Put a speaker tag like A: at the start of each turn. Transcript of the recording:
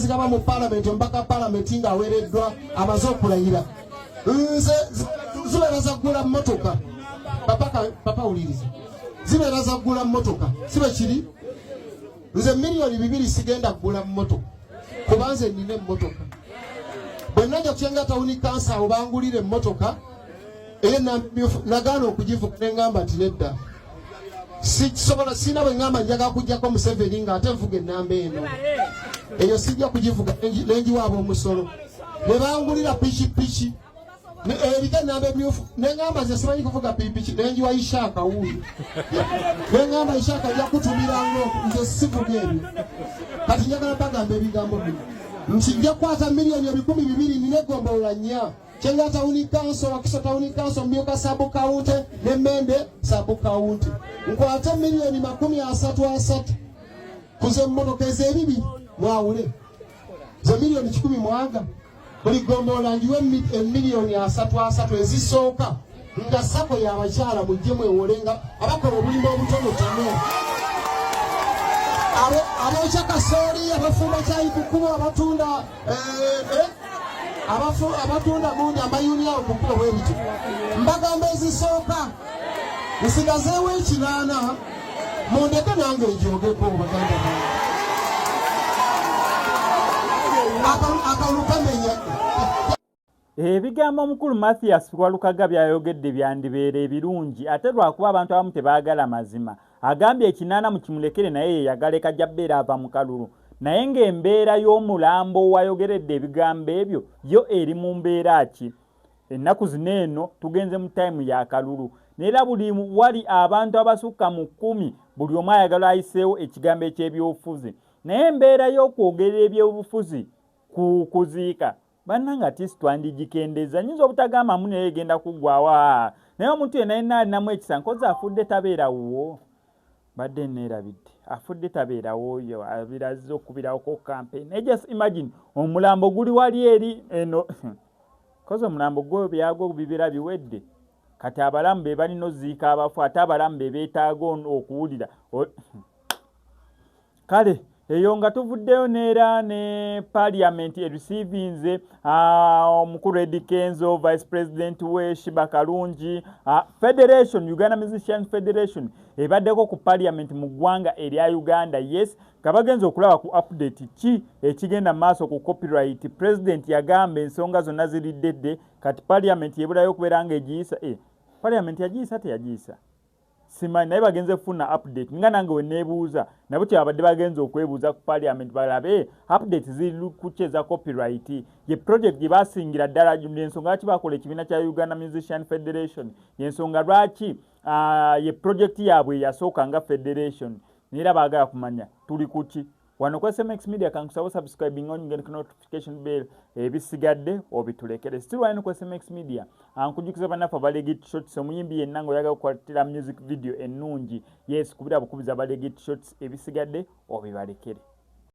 A: zigaba mu parliament mpaka parliament nga awereddwa amaze okulayira nze zibeera zaggula mmotoka papa uliriza zibeera zaggula mmotoka sibe kiri nze miliyoni 2 sigenda kugula mmotoka kubanze nina emmotoka bwe najja kusenga tawuni kansa obangulire emmotoka nagaana okugivuga nengamba nti nedda sikisobola sina bwe ngamba njaga kujjako Museveni nga ate nvuga ennamba eno eyo sijja kugivuga nenjiwaaba omusolo ne bangulira piki erika ennamba emyufu nengamba nze simanyi kuvuga piki nenjiwa Ishaka wuuyo nengamba Ishaka ajja kutumiranga nze sivuga ebyo kati njagala bagamba ebigambo bino nti nja kukwata miliyoni 200 nina egombolola 4 Chenga tauni kanso Wakiso tauni kanso Mbyuka sabu kaunte Nemende sabu kaunte Nkwata milioni 30 kuze mmonokeze ebibi mwawule ze milioni 10 mwanga buli gombola njiwe milioni 3 ezisooka nga sako ya abakyala mujje mwewolenga abakola obulimu obutono tono abokya kasooli abafumba kyayi kukubo abatunda abatunda gundi amayuni awo kukubo bwebiti mbagamba ezisooka nsigazeewo ekinaana mundeke nange ejogeko baganda akalupamenya
B: ebigambo omukulu Mathias Walukaga byayogedde byandibeera ebirungi ate lwakuba abantu abamu tebaagala mazima agambye ekinaana mu kimulekere naye yeyagala ekajjabbeera ava mu kalulu naye ng'embeera y'omulambo wayogeredde ebigambo ebyo yo eri mu mbeera ki ennaku zino eno tugenze mu tayimu ya kalulu neera buli wali abantu abasukka mu 10 buli omu ayagala ayiseewo ekigambo eky'ebyobufuzi naye embeera y'okwogerera ebyobufuzi ku kuziika bannanga tisi twandigikendeza nyinza obutagamba mu naye egenda kuggwawa naye omuntu yenna yenna alinamu ekisa nkozi afudde tabeerawo badde neerabidde afudde tabeerawo oyo abiraziza okubirawo ko campaign just imagine omulambo guli wali eri eno kozi omulambo gwo byago bibira biwedde kati abalamu be balina oziika abafu ate abalamu be beetaaga okuwulira kale eyo nga tuvuddeyo neera ne parliament ereceiving omukulu Eddie Kenzo vice president we Shiba Kalungi federation Uganda Musician Federation ebaddeko ku parliament mu ggwanga erya Uganda yes kabagenza okulaba ku update ki ekigenda maaso ku copyright president yagamba ensonga zonna ziriddedde kati parliament yebulayo okubeera nga egiyisa parliament yagiyisa teyagiyisa simanyi naye bagenze kufuna update nga nange weneebuuza nabo kyabadde bagenza okwebuuza ku parliament balabe update ziri kuki za copyright ye project gye basingira ddala ensonga lwaki bakola ekibiina kya Uganda Musician Federation yensonga lwaki ye project yaabwe yasooka nga federation neera baagala kumanya tuli kuki wano ku SMX Media kankusaba subscribing on ngene notification bell ebisigadde obitulekere still wano ku SMX Media ankujukiza banafa balegit shots omuyimbi yenna ngo yaga kukwatira music video ennungi yes kubira bukubiza balegit shots ebisigadde obibalekere